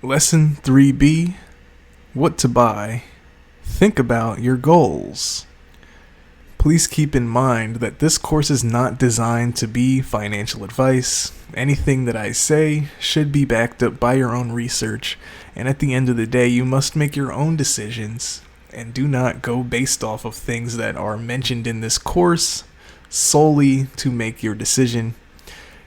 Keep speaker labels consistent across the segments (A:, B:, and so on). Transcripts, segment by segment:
A: Lesson 3B, What to Buy. Think about your goals. Please keep in mind that this course is not designed to be financial advice. Anything that I say should be backed up by your own research, and at the end of the day, you must make your own decisions and do not go based off of things that are mentioned in this course solely to make your decision.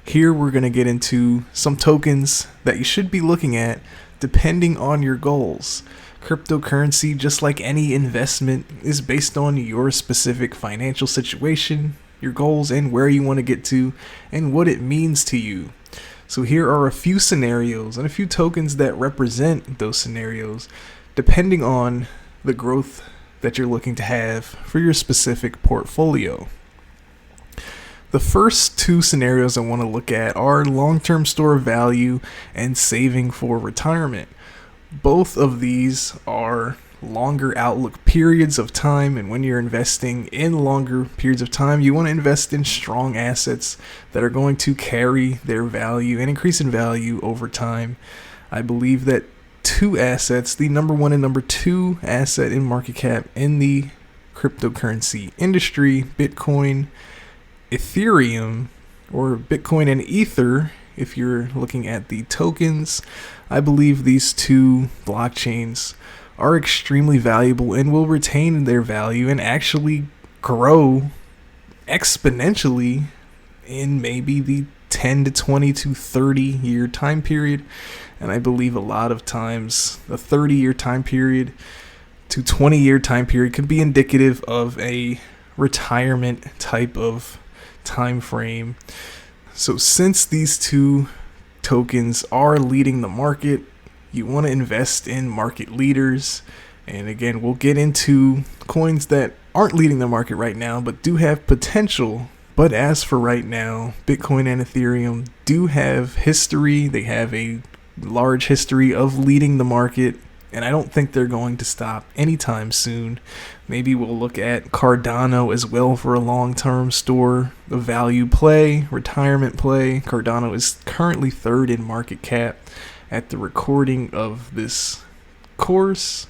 A: Here we're going to get into some tokens that you should be looking at depending on your goals. Cryptocurrency, just like any investment, is based on your specific financial situation, your goals, and where you want to get to, and what it means to you. So here are a few scenarios and a few tokens that represent those scenarios, depending on the growth that you're looking to have for your specific portfolio. The first two scenarios I want to look at are long-term store of value and saving for retirement. Both of these are longer outlook periods of time, and when you're investing in longer periods of time, you want to invest in strong assets that are going to carry their value and increase in value over time. I believe that two assets, the number one and number two asset in market cap in the cryptocurrency industry, Bitcoin, Ethereum, or Bitcoin and Ether, if you're looking at the tokens, I believe these two blockchains are extremely valuable and will retain their value and actually grow exponentially in maybe the 10 to 20 to 30 year time period. And I believe a lot of times the 30-year time period to 20-year time period could be indicative of a retirement type of time frame. So since these two tokens are leading the market, you want to invest in market leaders. And again, we'll get into coins that aren't leading the market right now but do have potential. But as for right now, Bitcoin and Ethereum do have history. They have a large history of leading the market, and I don't think they're going to stop anytime soon. Maybe we'll look at Cardano as well for a long-term store of value play, retirement play. Cardano is currently third in market cap at the recording of this course.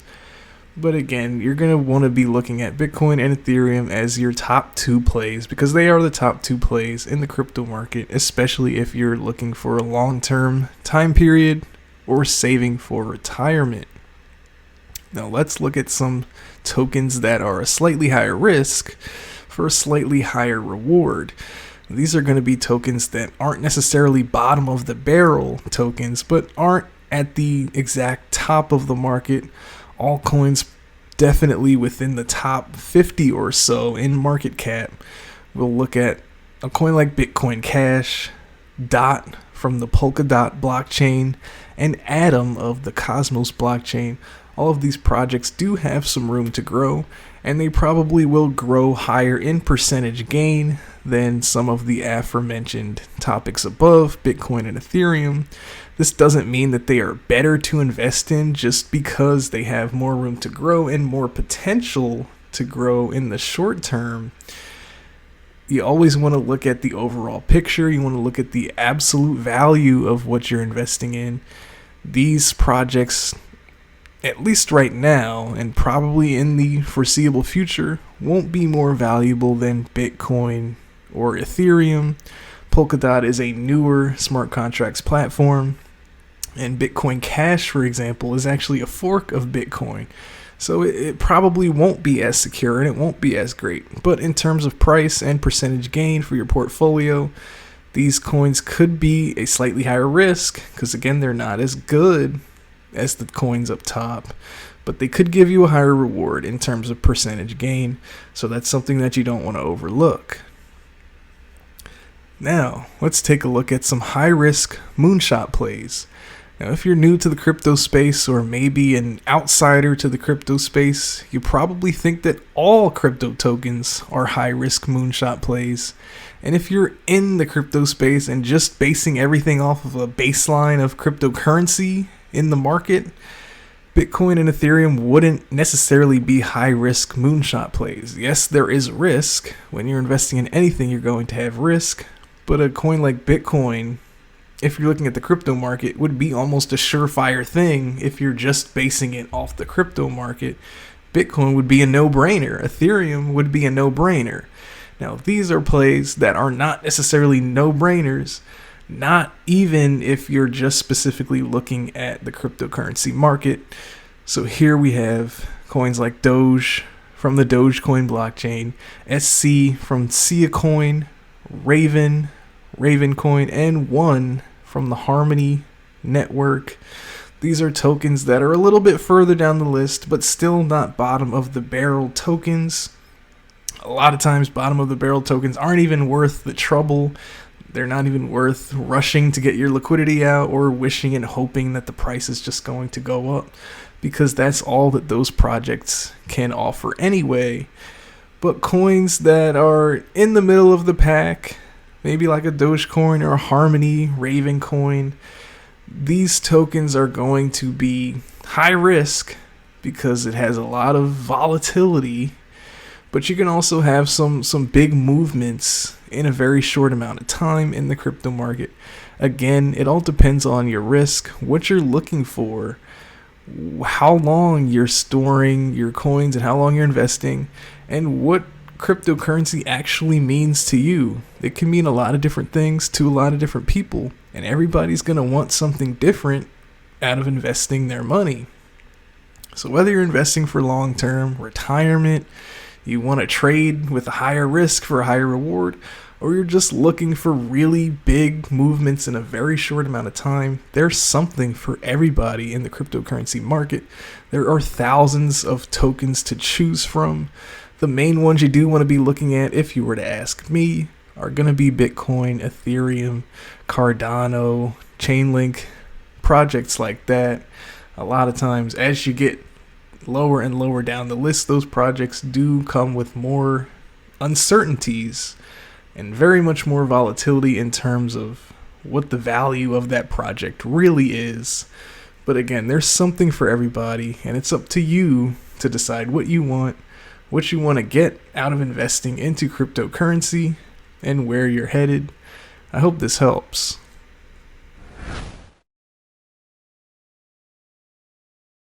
A: But again, you're going to want to be looking at Bitcoin and Ethereum as your top two plays because they are the top two plays in the crypto market, especially if you're looking for a long-term time period or saving for retirement. Now let's look at some tokens that are a slightly higher risk for a slightly higher reward. These are going to be tokens that aren't necessarily bottom of the barrel tokens, but aren't at the exact top of the market. All coins definitely within the top 50 or so in market cap. We'll look at a coin like Bitcoin Cash, Dot from the Polkadot blockchain, and Atom of the Cosmos blockchain. All of these projects do have some room to grow, and they probably will grow higher in percentage gain than some of the aforementioned topics above, Bitcoin and Ethereum. This doesn't mean that they are better to invest in just because they have more room to grow and more potential to grow in the short term. You always want to look at the overall picture. You want to look at the absolute value of what you're investing in. These projects, at least right now, and probably in the foreseeable future, won't be more valuable than Bitcoin or Ethereum. Polkadot is a newer smart contracts platform, and Bitcoin Cash, for example, is actually a fork of Bitcoin. So it probably won't be as secure and it won't be as great. But in terms of price and percentage gain for your portfolio, these coins could be a slightly higher risk because, again, they're not as good as the coins up top, but they could give you a higher reward in terms of percentage gain. So that's something that you don't want to overlook. Now, let's take a look at some high-risk moonshot plays. Now, if you're new to the crypto space or maybe an outsider to the crypto space, you probably think that all crypto tokens are high-risk moonshot plays. And if you're in the crypto space and just basing everything off of a baseline of cryptocurrency in the market, Bitcoin and Ethereum wouldn't necessarily be high-risk moonshot plays. Yes, there is risk. When you're investing in anything, you're going to have risk. But a coin like Bitcoin if you're looking at the crypto market, would be almost a surefire thing if you're just basing it off the crypto market. Bitcoin would be a no-brainer. Ethereum would be a no-brainer. Now, these are plays that are not necessarily no-brainers, not even if you're just specifically looking at the cryptocurrency market. So here we have coins like Doge from the Dogecoin blockchain, SC from Sia Coin, Ravencoin, and One from the Harmony network. These are tokens that are a little bit further down the list, but still not bottom of the barrel tokens. A lot of times, bottom of the barrel tokens aren't even worth the trouble. They're not even worth rushing to get your liquidity out or wishing and hoping that the price is just going to go up, because that's all that those projects can offer anyway. But coins that are in the middle of the pack, maybe like a Dogecoin or a Harmony, Ravencoin, these tokens are going to be high risk because it has a lot of volatility, but you can also have some big movements in a very short amount of time in the crypto market. Again, it all depends on your risk, what you're looking for, how long you're storing your coins and how long you're investing, and what cryptocurrency actually means to you. It can mean a lot of different things to a lot of different people, and everybody's going to want something different out of investing their money. So whether you're investing for long-term, retirement, you want to trade with a higher risk for a higher reward, or you're just looking for really big movements in a very short amount of time, there's something for everybody in the cryptocurrency market. There are thousands of tokens to choose from. The main ones you do want to be looking at, if you were to ask me, are going to be Bitcoin, Ethereum, Cardano, Chainlink, projects like that. A lot of times, as you get lower and lower down the list, those projects do come with more uncertainties and very much more volatility in terms of what the value of that project really is. But again, there's something for everybody, and it's up to you to decide what you want to get out of investing into cryptocurrency, and where you're headed. I hope this helps.